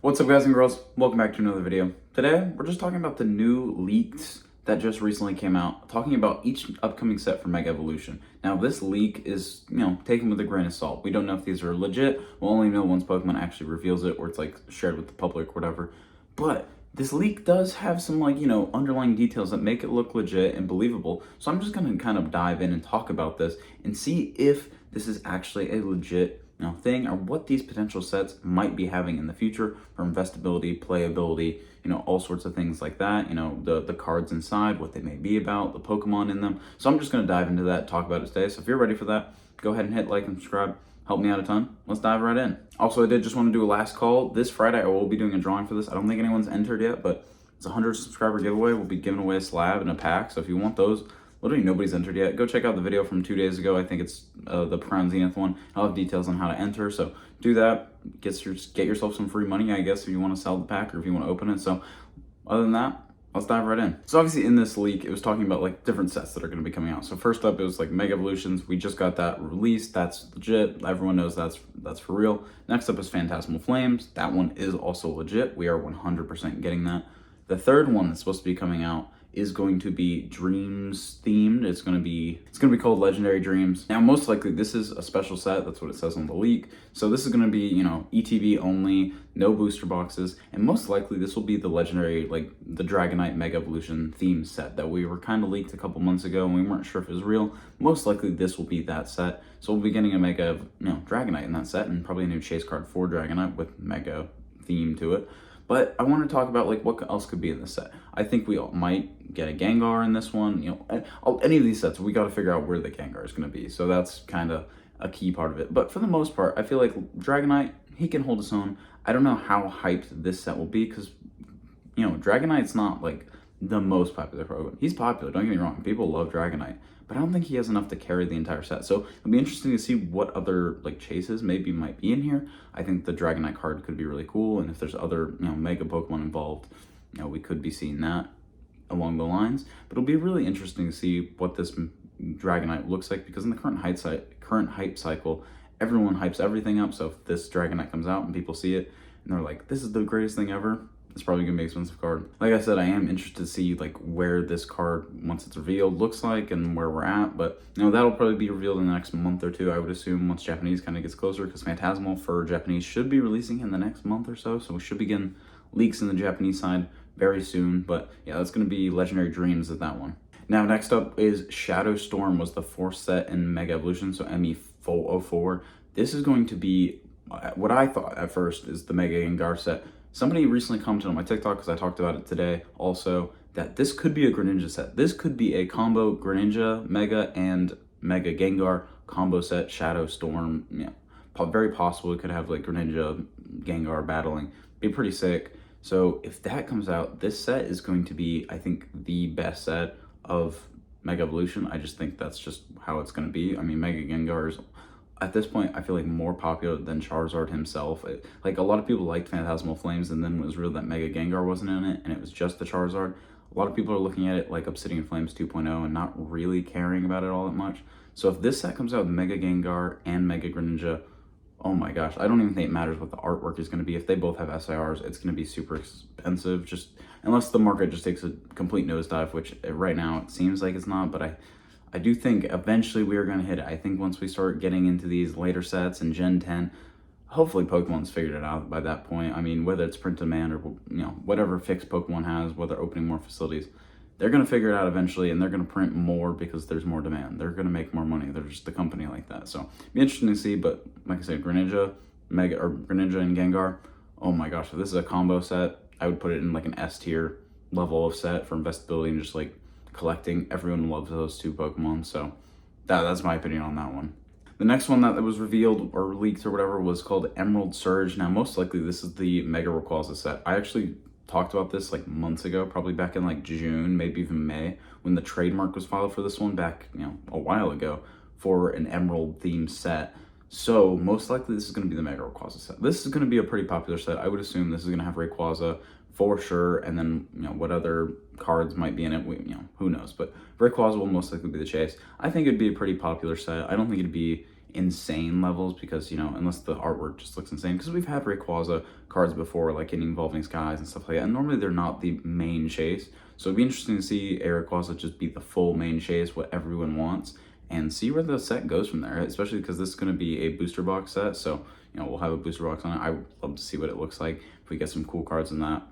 What's up, guys and girls? Welcome back to another video. Today, we're just talking about the new leaks that just recently came out, talking about each upcoming set for Mega Evolution. Now, this leak is, taken with a grain of salt. We don't know if these are legit. We'll only know once Pokemon actually reveals it or it's like shared with the public or whatever. But this leak does have some underlying details that make it look legit and believable. So I'm just going to kind of dive in and talk about this and see if this is actually a legit thing, or what these potential sets might be having in the future for investability, playability, all sorts of things like that. The cards inside, what they may be about, the Pokemon in them. So I'm just going to dive into that, talk about it today. So if you're ready for that, go ahead and hit like and subscribe. Help me out a ton. Let's dive right in. Also, I did just want to do a last call. This Friday, I will be doing a drawing for this. I don't think anyone's entered yet, but it's a 100 subscriber giveaway. We'll be giving away a slab and a pack. So if you want those, literally nobody's entered yet. Go check out the video from 2 days ago. I think it's the Crown Zenith one. I'll have details on how to enter. So do that. Get yourself some free money, I guess, if you want to sell the pack or if you want to open it. So other than that, let's dive right in. So obviously in this leak, it was talking about like different sets that are going to be coming out. So first up, it was like Mega Evolutions. We just got that released. That's legit. Everyone knows that's for real. Next up is Phantasmal Flames. That one is also legit. We are 100% getting that. The third one that's supposed to be coming out is going to be Dreams themed. It's going to be called Legendary Dreams. Now, most likely this is a special set. That's what it says on the leak. So this is going to be, ETB only, no booster boxes, and most likely this will be the legendary, like the Dragonite Mega Evolution theme set that we were kind of leaked a couple months ago and we weren't sure if it was real. Most likely this will be that set. So we'll be getting a Mega, Dragonite in that set, and probably a new chase card for Dragonite with Mega theme to it. But I want to talk about like what else could be in this set. I think we might get a Gengar in this one. Any of these sets, we got to figure out where the Gengar is going to be. So that's kind of a key part of it. But for the most part, I feel like Dragonite, he can hold his own. I don't know how hyped this set will be because, Dragonite's not like the most popular Pokemon. He's popular, don't get me wrong. People love Dragonite. But I don't think he has enough to carry the entire set. So it'll be interesting to see what other chases maybe might be in here. I think the Dragonite card could be really cool, and if there's other Mega Pokemon involved, we could be seeing that along the lines. But it'll be really interesting to see what this Dragonite looks like, because in the current hype cycle, everyone hypes everything up. So if this Dragonite comes out and people see it and they're like, "This is the greatest thing ever," it's probably gonna be an expensive card. Like I said, I am interested to see where this card, once it's revealed, looks like and where we're at. But that'll probably be revealed in the next month or two, I would assume, once Japanese kind of gets closer, because Phantasmal for Japanese should be releasing in the next month or so. So we should begin leaks in the Japanese side very soon. But yeah, that's gonna be Legendary Dreams at that one. Now, next up is Shadow Storm, was the fourth set in Mega Evolution, so ME404. This is going to be what I thought at first is the Mega Gengar set. Somebody recently commented on my TikTok, because I talked about it today also, that this could be a Greninja set. This could be a combo Greninja, Mega, and Mega Gengar combo set, Shadow Storm. Very possible it could have Greninja, Gengar battling. Be pretty sick. So if that comes out, this set is going to be, I think, the best set of Mega Evolution. I just think that's just how it's going to be. I mean, Mega Gengar is, at this point, I feel like more popular than Charizard himself. A lot of people liked Phantasmal Flames, and then it was real that Mega Gengar wasn't in it, and it was just the Charizard. A lot of people are looking at it like Obsidian Flames 2.0 and not really caring about it all that much. So if this set comes out with Mega Gengar and Mega Greninja, oh my gosh, I don't even think it matters what the artwork is going to be. If they both have SIRs, it's going to be super expensive, just unless the market just takes a complete nosedive, which right now it seems like it's not, but I do think eventually we are going to hit it. I think once we start getting into these later sets in Gen 10, hopefully Pokemon's figured it out by that point. I mean, whether it's print demand or, whatever fix Pokemon has, whether opening more facilities, they're going to figure it out eventually, and they're going to print more because there's more demand. They're going to make more money. They're just a company like that. So it'll be interesting to see, but like I said, Greninja and Gengar, oh my gosh, if this is a combo set, I would put it in like an S tier level of set for investability and just collecting. Everyone loves those two Pokemon, so that's my opinion on that one. The next one that was revealed or leaked or whatever was called Emerald Surge. Now, most likely this is the Mega Rayquaza set. I actually talked about this months ago, probably back in June, maybe even May, when the trademark was filed for this one back, a while ago, for an Emerald themed set. So most likely this is going to be the Mega Rayquaza set. This is going to be a pretty popular set. I would assume this is going to have Rayquaza for sure, and then what other cards might be in it, who knows. But Rayquaza will most likely be the chase. I think it'd be a pretty popular set. I don't think it'd be insane levels because, you know, unless the artwork just looks insane, because we've had Rayquaza cards before, like in Evolving Skies and stuff like that, and normally they're not the main chase. So it'd be interesting to see a Rayquaza just be the full main chase, what everyone wants, and see where the set goes from there, especially because this is going to be a booster box set, so, you know, we'll have a booster box on it. I would love to see what it looks like if we get some cool cards in that.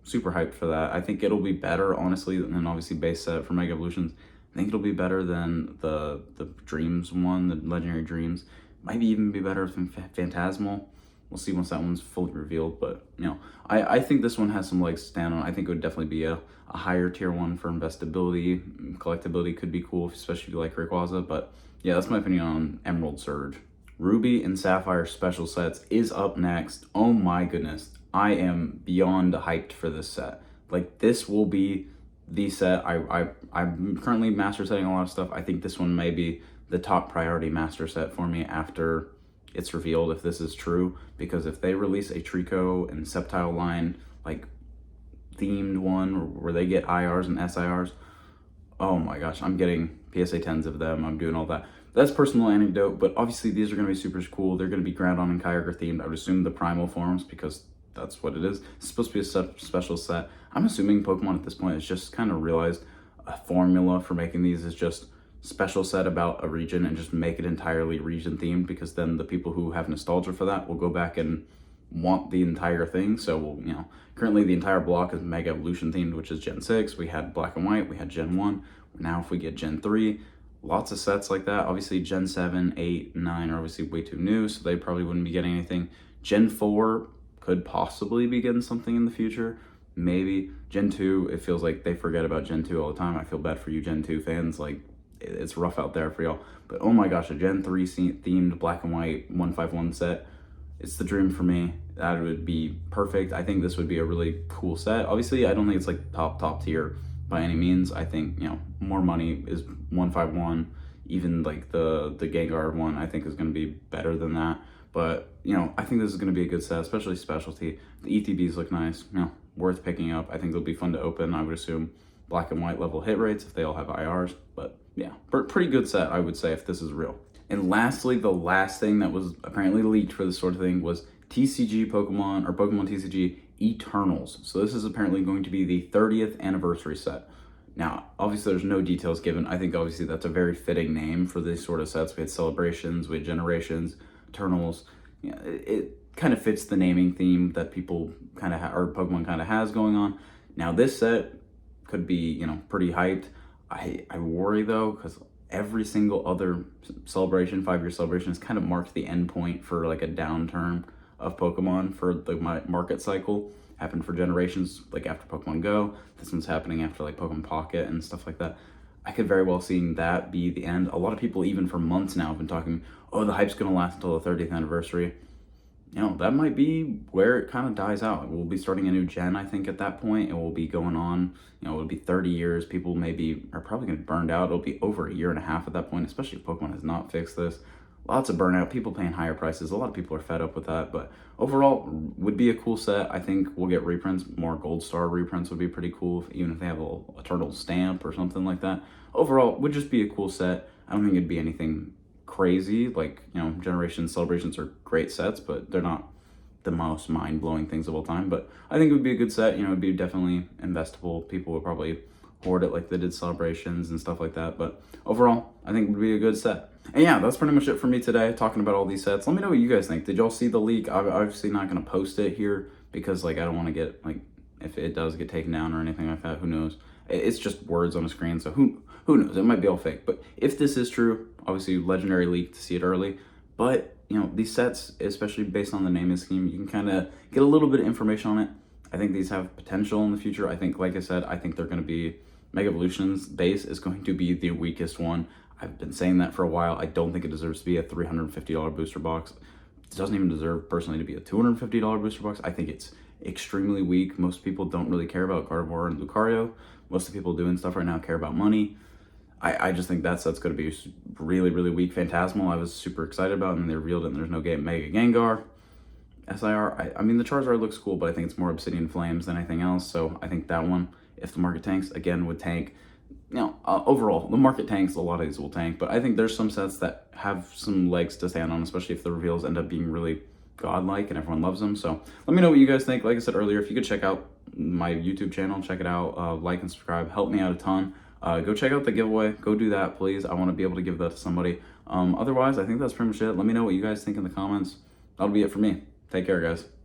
Super hyped for that. I think it'll be better, honestly, than obviously base set for Mega Evolutions. I think it'll be better than the Dreams one, the Legendary Dreams. Might even be better than Phantasmal. We'll see once that one's fully revealed, but, you know, I think this one has some legs to stand on. I think it would definitely be a higher tier one for investability. Collectability could be cool, especially if you like Rayquaza, but yeah, that's my opinion on Emerald Surge. Ruby and Sapphire special sets is up next. Oh my goodness. I am beyond hyped for this set. Like, this will be the set. I'm currently master setting a lot of stuff. I think this one may be the top priority master set for me after it's revealed, if this is true, because if they release a Trico and Sceptile line, like, themed one where they get IRs and SIRs, oh my gosh, I'm getting PSA 10s of them. I'm doing all that. That's personal anecdote, but obviously these are going to be super cool. They're going to be Groudon and Kyogre themed. I would assume the primal forms, because that's what it is. It's supposed to be a special set. I'm assuming Pokemon at this point has just kind of realized a formula for making these is just special set about a region and just make it entirely region themed, because then the people who have nostalgia for that will go back and want the entire thing. So we'll, you know, currently the entire block is Mega Evolution themed, which is Gen 6. We had Black and White, we had Gen 1. Now if we get Gen 3, lots of sets like that. Obviously Gen 7, 8, 9 are obviously way too new, so they probably wouldn't be getting anything. Gen 4 could possibly be getting something in the future. Maybe. Gen 2, it feels like they forget about Gen 2 all the time. I feel bad for you Gen 2 fans. Like, it's rough out there for y'all. But oh my gosh, a Gen 3 themed Black and White 151 set, it's the dream for me. That would be perfect. I think this would be a really cool set. Obviously, I don't think it's like top tier by any means. I think, you know, more money is 151. Even like the Gengar one, I think is going to be better than that. But, you know, I think this is going to be a good set, especially specialty. The ETBs look nice, you know, worth picking up. I think they'll be fun to open. I would assume Black and White level hit rates if they all have IRs. But yeah, pretty good set, I would say, if this is real. And lastly, the last thing that was apparently leaked for this sort of thing was TCG Pokemon, or Pokemon TCG Eternals. So this is apparently going to be the 30th anniversary set. Now, obviously there's no details given. I think obviously that's a very fitting name for these sort of sets. We had Celebrations, we had Generations, Eternals. Yeah, it kind of fits the naming theme that people kind of or Pokemon kind of has going on. Now this set could be, you know, pretty hyped. I worry though, because every single other celebration, 5-year celebration, has kind of marked the end point for like a downturn of Pokemon for the market cycle. Happened for Generations, like after Pokemon Go. This one's happening after like Pokemon Pocket and stuff like that. I could very well see that be the end. A lot of people, even for months now, have been talking, oh, the hype's gonna last until the 30th anniversary. You know, that might be where it kind of dies out. We'll be starting a new gen, I think, at that point. It will be going on, you know, it'll be 30 years. People are probably gonna be burned out. It'll be over a year and a half at that point, especially if Pokemon has not fixed this. Lots of burnout, people paying higher prices. A lot of people are fed up with that, but overall, would be a cool set. I think we'll get reprints. More Gold Star reprints would be pretty cool, even if they have a little Eternal stamp or something like that. Overall, would just be a cool set. I don't think it'd be anything crazy. Like, you know, Generation Celebrations are great sets, but they're not the most mind-blowing things of all time. But I think it would be a good set. You know, it'd be definitely investable. People would probably hoard it like they did Celebrations and stuff like that. But overall, I think it would be a good set. And yeah, that's pretty much it for me today, talking about all these sets. Let me know what you guys think. Did y'all see the leak? I'm obviously not going to post it here because, like, I don't want to get, like, if it does get taken down or anything like that, who knows? It's just words on a screen, so who knows? It might be all fake. But if this is true, obviously legendary leak to see it early. But, you know, these sets, especially based on the naming scheme, you can kind of get a little bit of information on it. I think these have potential in the future. I think, like I said, I think they're going to be, Mega Evolution's base is going to be the weakest one. I've been saying that for a while. I don't think it deserves to be a $350 booster box. It doesn't even deserve, personally, to be a $250 booster box. I think it's extremely weak. Most people don't really care about Gardevoir and Lucario. Most of the people doing stuff right now care about money. I just think that set's going to be really, really weak. Phantasmal, I was super excited about, and they revealed it, and there's no Mega Gengar. SIR, I mean, the Charizard looks cool, but I think it's more Obsidian Flames than anything else, so I think that one, if the market tanks, again, would tank. overall, the market tanks, a lot of these will tank, but I think there's some sets that have some legs to stand on, especially if the reveals end up being really godlike and everyone loves them. So let me know what you guys think. Like I said earlier, if you could check out my YouTube channel, check it out, like and subscribe, help me out a ton. Go check out the giveaway. Go do that, please. I want to be able to give that to somebody. Otherwise, I think that's pretty much it. Let me know what you guys think in the comments. That'll be it for me. Take care, guys.